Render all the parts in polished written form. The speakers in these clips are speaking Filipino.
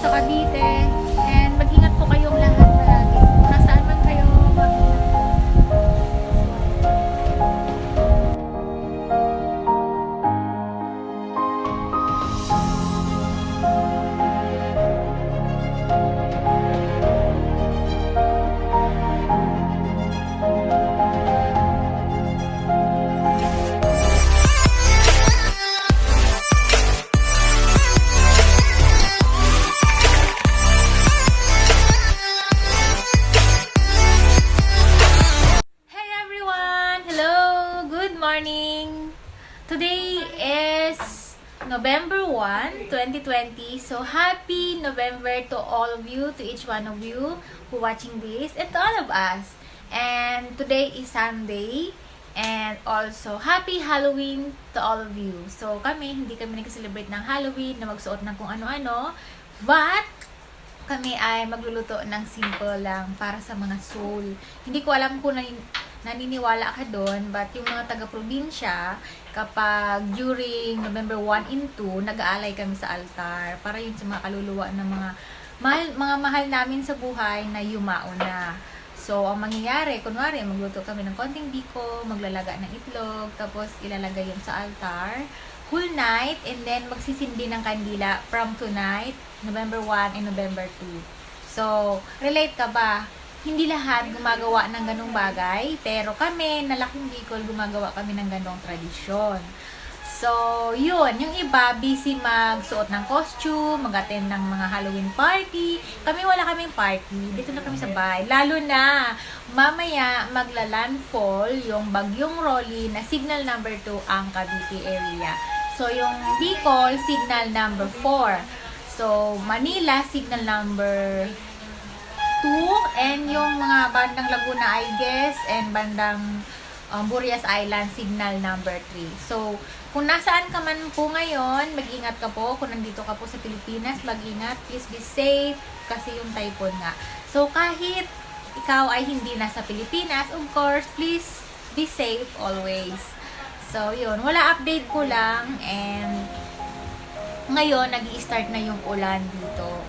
sa Cavite. And mag-ingat po kayong lahat palagi. Kung nasaan man kayo, mag-ingat po. Hey everyone! Hello! Good morning! Today is November 1, 2020. So happy November to all of you, to each one of you who watching this, and to all of us. And today is Sunday. And also, happy Halloween to all of you. So hindi kami nag-celebrate ng Halloween na magsuot ng kung ano-ano. But kami ay magluluto ng simple lang para sa mga soul. Hindi ko alam kung naniniwala ka doon, but yung mga taga-probinsya, kapag during November 1 and 2, nag-aalay kami sa altar para yun sa mga kaluluwa ng mga mahal namin sa buhay na yumao na. So, ang mangyayari, kunwari, magluto kami ng konting biko, maglalaga ng itlog, tapos ilalagay yun sa altar whole night, and then magsisindi ng kandila from tonight, November 1 and November 2. So, relate ka ba? Hindi lahat gumagawa ng ganong bagay, pero kami, na laking Bicol, gumagawa kami ng ganong tradisyon. So, yun. Yung iba, busy magsuot ng costume, mag-attend ng mga Halloween party. Kami wala kaming party. Dito na kami sa bahay. Lalo na, mamaya magla-landfall yung bagyong Rolly na signal number 2 ang Cavite area. So, yung Bicol, signal number 4. So, Manila, signal number 2. And yung mga bandang Laguna, I guess, and bandang Burias Island, signal number 3. So, kung nasaan ka man po ngayon, mag-ingat ka po. Kung nandito ka po sa Pilipinas, mag-ingat. Please be safe kasi yung typhoon nga. So, kahit ikaw ay hindi nasa Pilipinas, of course, please be safe always. So, yun. Wala, update ko lang. And ngayon, nag-i-start na yung ulan dito.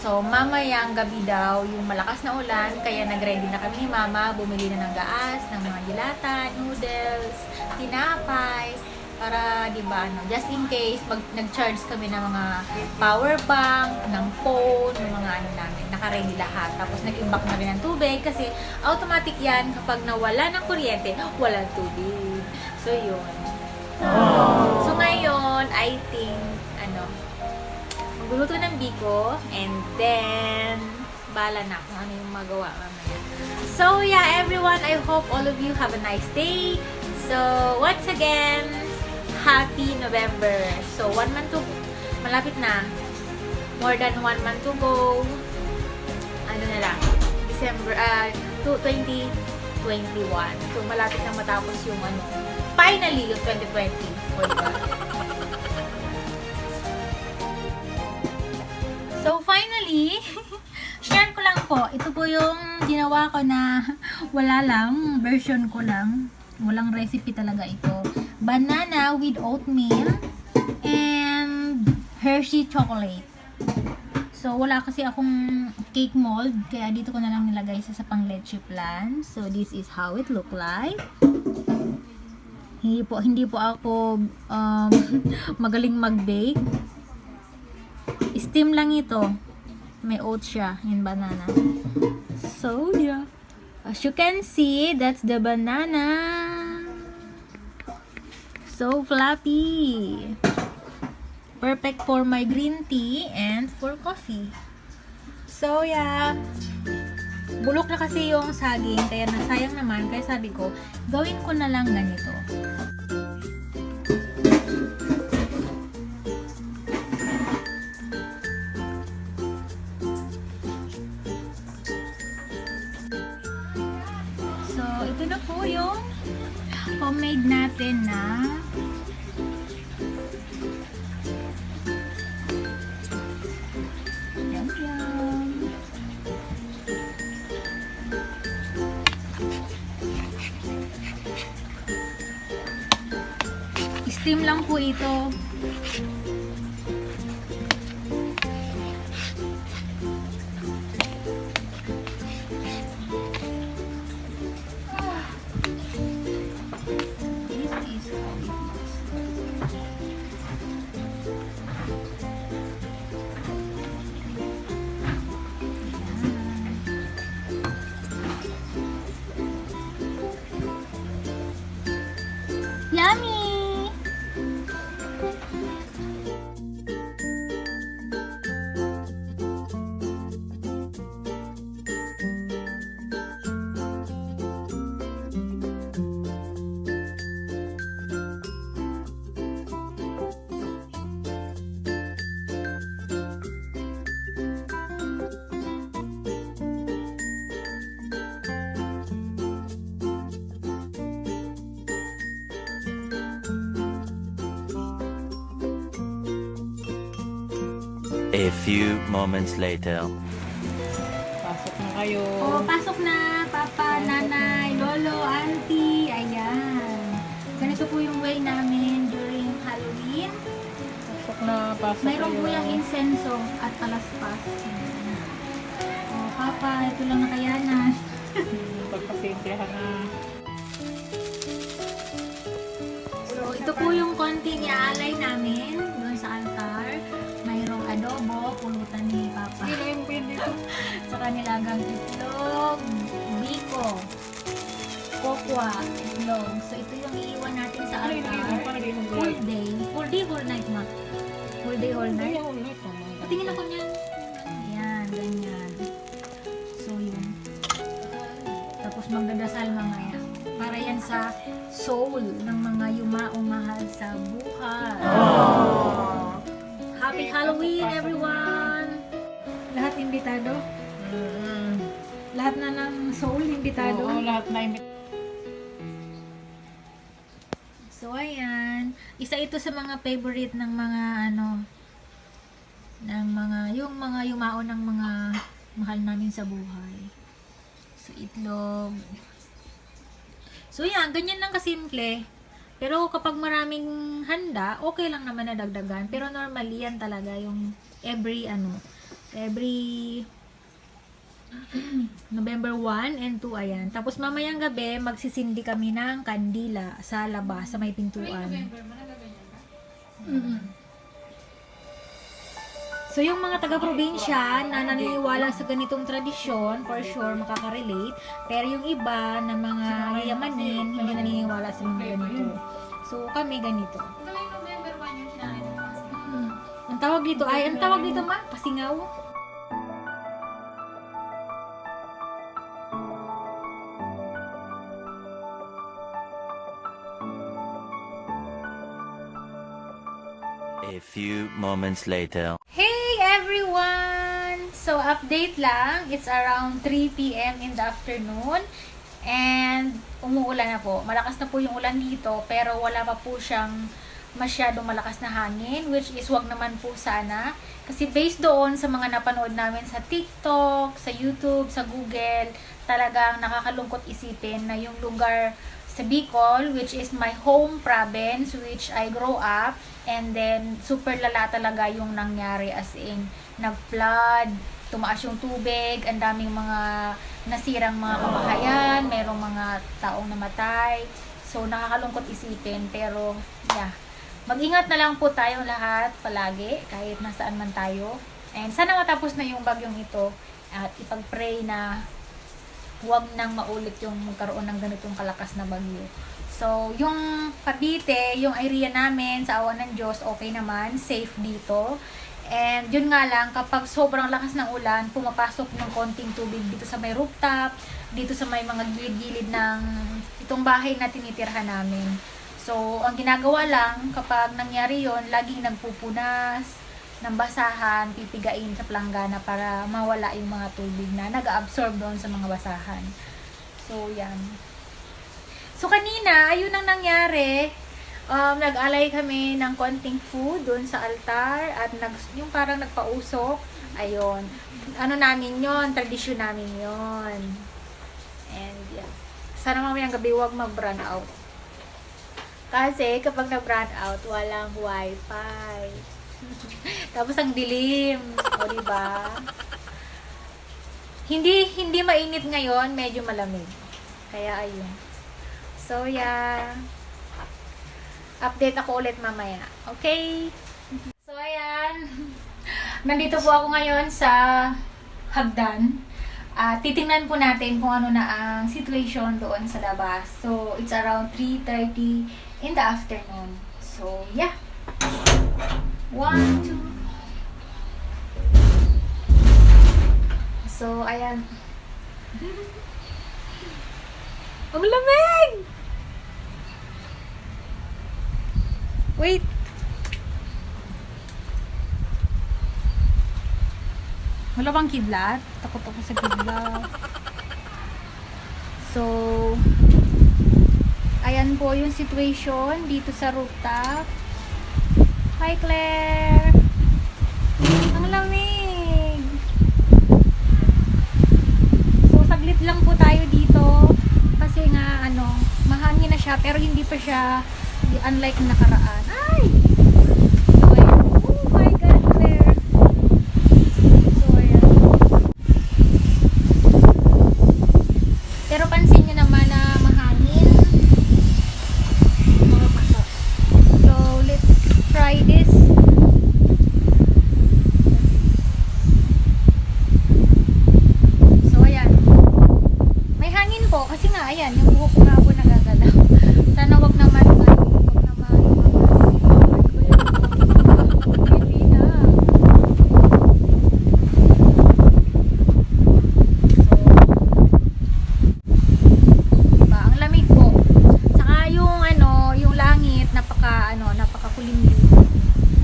So, mamayang gabi daw, yung malakas na ulan, kaya nag-ready na kami ni Mama, bumili na ng gaas, ng mga dilata, noodles, tinapay, para, di ba, just in case, nag-charge kami ng mga power bank, ng phone, ng mga ano namin, naka-ready lahat. Tapos, nag-imbak na rin ng tubig, kasi automatic yan, kapag nawala ng kuryente, walang tubig. So, yun. So, ngayon, I think, magluluto ng biko, and then bala na kung ano yung magawa mamaya. So yeah, everyone, I hope all of you have a nice day. So once again, happy November. So 1 month to, malapit na, more than 1 month to go. Ano na lang, December 2021. So malapit na matapos yung finally yung 2020. Oh my God. So, finally, share ko lang po. Ito po yung ginawa ko na wala lang, version ko lang. Walang recipe talaga ito. Banana with oatmeal and Hershey chocolate. So, wala kasi akong cake mold, kaya dito ko na lang nilagay sa pang leche plan. So, this is how it look like. Hindi po ako magaling mag-bake. Steam lang ito. May oats siya in banana. So, yeah. As you can see, that's the banana. So fluffy. Perfect for my green tea and for coffee. So, yeah. Bulok na kasi yung saging, kaya nasayang naman. Kaya sabi ko, gawin ko na lang ganito. Ito na po yung homemade natin na yum yum. Steam lang po ito. A few moments later. Pasok na kayo. Oh, pasok na, Papa, Nanay, Lolo, Auntie. Ayan. Ganito po yung way namin during Halloween. Pasok na, pasok Mayroon po kayo. yung insenso at palaspas. Oh, Papa, ito lang nakayanan. Pagpasintihan na. So, ito po yung konting iaalay namin doon sa altar. Mayroong adobo, pulutan ni Papa. Ilayin mo yun dito. Tsaka nilagang itlog, biko, kokwa, itlog. So, ito yung iiwan natin sa Ano yun? altar. Paano yun? Whole day, whole night, ma. Whole day, whole night. Patingin ako niyan. Ayan, ganyan. So, yun. Tapos magdadasal mamaya. Para yan sa soul ng mga yumaong mahal sa buhay. Happy Halloween, everyone! Lahat imbitado? Lahat na ng soul imbitado? Oo, lahat na imit. So, ayan. Isa ito sa mga favorite ng mga yung mga yumao ng mga mahal namin sa buhay. So, itlog. So, yan. Ganyan lang kasimple. Pero kapag maraming handa, okay lang naman na dagdagan. Pero normally, yan talaga yung every November 1 and 2, ayan. Tapos mamayang gabi, magsisindi kami ng kandila sa labas, sa may pintuan. So, yung mga taga-probinsya na naniniwala sa ganitong tradisyon, for sure, makaka-relate. Pero yung iba na mga yayamanin, hindi naniniwala sa mga ganito. So, kami ganito. Ang tawag dito ma, pasingaw. A few moments later. Hey everyone! So, update lang. It's around 3 p.m. in the afternoon. And, umuulan na po. Malakas na po yung ulan dito, pero wala pa po siyang masyadong malakas na hangin, which is wag naman po sana. Kasi based doon sa mga napanood namin sa TikTok, sa YouTube, sa Google, talagang nakakalungkot isipin na yung lugar sa Bicol, which is my home province, which I grow up, and then super lala talaga yung nangyari, as in nag-flood, tumaas yung tubig, ang daming mga nasirang mga kabahayan, mayroong mga taong namatay. So nakakalungkot isipin, pero yeah, mag-ingat na lang po tayong lahat palagi kahit nasaan man tayo. And sana matapos na yung bagyong ito at ipag-pray na huwag nang maulit yung magkaroon ng ganitong kalakas na bagyo. So, yung Cavite, yung area namin, sa awa ng Diyos, okay naman, safe dito. And yun nga lang, kapag sobrang lakas ng ulan, pumapasok ng konting tubig dito sa may rooftop, dito sa may mga gilid-gilid ng itong bahay na tinitirhan namin. So, ang ginagawa lang, kapag nangyari yon, laging nagpupunas ng basahan, pipigain sa planggana para mawala yung mga tubig na nag-absorb doon sa mga basahan. So, yan. So, kanina, ayun ang nangyari. Nag-alay kami ng konting food doon sa altar at yung parang nagpausok. Ayun. Ano namin yon, tradisyon namin yon. And, yeah. Sana mamayang gabi huwag mag-brand out. Kasi, kapag nag-brand out, walang wifi. Tapos ang dilim, o diba? Hindi mainit ngayon, medyo malamig. Kaya ayun. So yeah. Update ako ulit mamaya. Okay? So ayan. Nandito po ako ngayon sa hagdan. Titingnan po natin kung ano na ang situation doon sa labas. So it's around 3:30 in the afternoon. So yeah. 1, 2. So, ayan. Ang lamig! Wait. Wala bang kidlat? Takot ako sa kidlat. So, ayan po yung situation dito sa rooftop. Hi, Claire! Ang lamig! lang po tayo dito kasi nga ano, mahangin na siya pero hindi pa siya unlike nakaraan. Ay! So, ayan. Oh my God, Claire. So, ayan. Pero pansin nyo naman na mahangin. So, let's try this. So, ayan. May hangin po kasi nga, ayan, yung buhok ko nga po nagagalaw. Sana wag naman, wag naman, hindi na. Diba, ang lamig po. Saka yung ano, yung langit, napakakulimlim.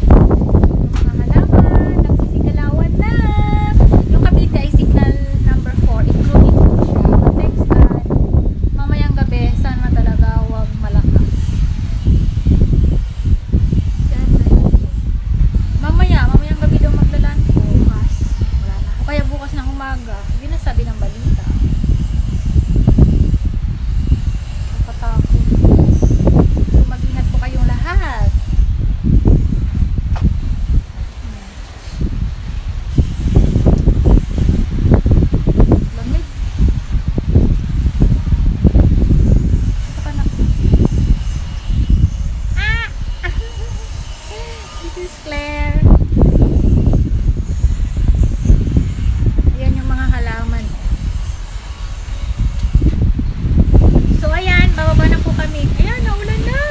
Yung mga halaman, nagsisigalawan na. Yung Cavite ay signal number 4, improving po siya. But next time, mamayang gabi, sana talaga wag malakas. Mamayang gabi daw maglalan bukas. Wala na. O kaya bukas ng umaga. Yun ang sabi ng balita. Nakatakot. So, mag-ingat po kayong lahat. Lamig. Saka na. Ah! This is Claire. Ayan yung mga halaman. So, ayan, bababa na po kami. Ayan, naulan na.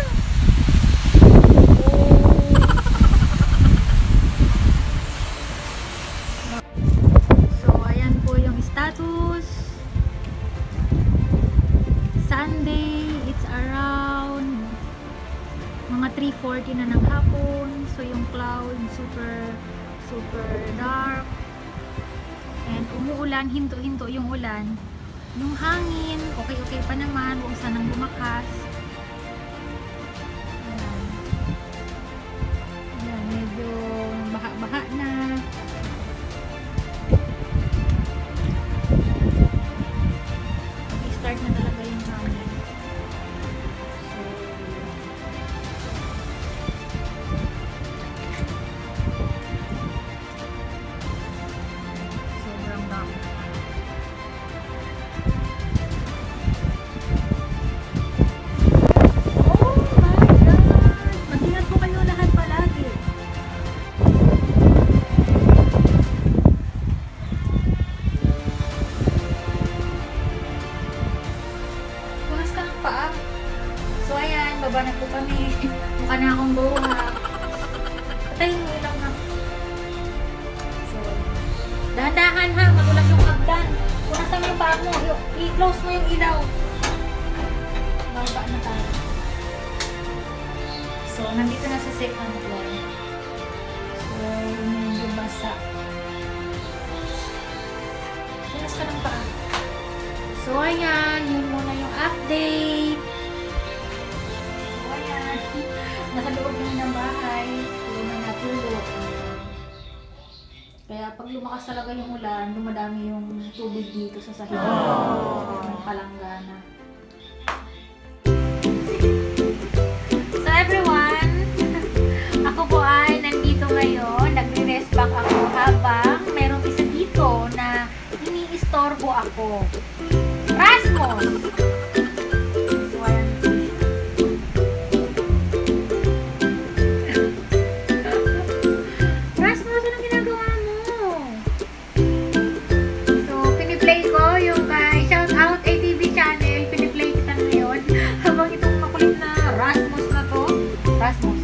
So, ayan po yung status. Sunday, it's around mga 3:40 na ng hapon. So, yung cloud, super dark. And umuulan, hinto-hinto yung ulan. Yung hangin, okay pa naman. Huwag sanang lumakas. Ayan. Ayan, medyo baha-baha na. Start na talaga yung hangin. So, sobrang dami. Oh my God! Mag-ingat po kayo lahat palagi. Bukas ka ng paa. So ayan, baba na po kami. Mukha na akong buha. Patayin mo ilaw na. So, dahan-dahan ha, magulas yung hagdan. Kung nasa yung paa mo, i-close mo yung ilaw. Baba na tayo. So, nandito na sa second floor. So, medyo basa. Bukas ka ng paa. So, ayan, yun muna yung update. So, ayan, nasa loob namin ng bahay. Hindi na natulog. Kaya pag lumakas talaga yung ulan, dumadami yung tubig dito sa sahig. May palanggana. So, everyone, ako po ay nandito ngayon. Nagre-rest back ako habang merong isa dito na ini-istorbo ako. Rasmus! So, ayan. Rasmus, anong ginagawa mo? So, piniplay ko yung kay Shout Out ATV channel. Piniplay kita ngayon. Habang itong makulit na Rasmus na to. Rasmus.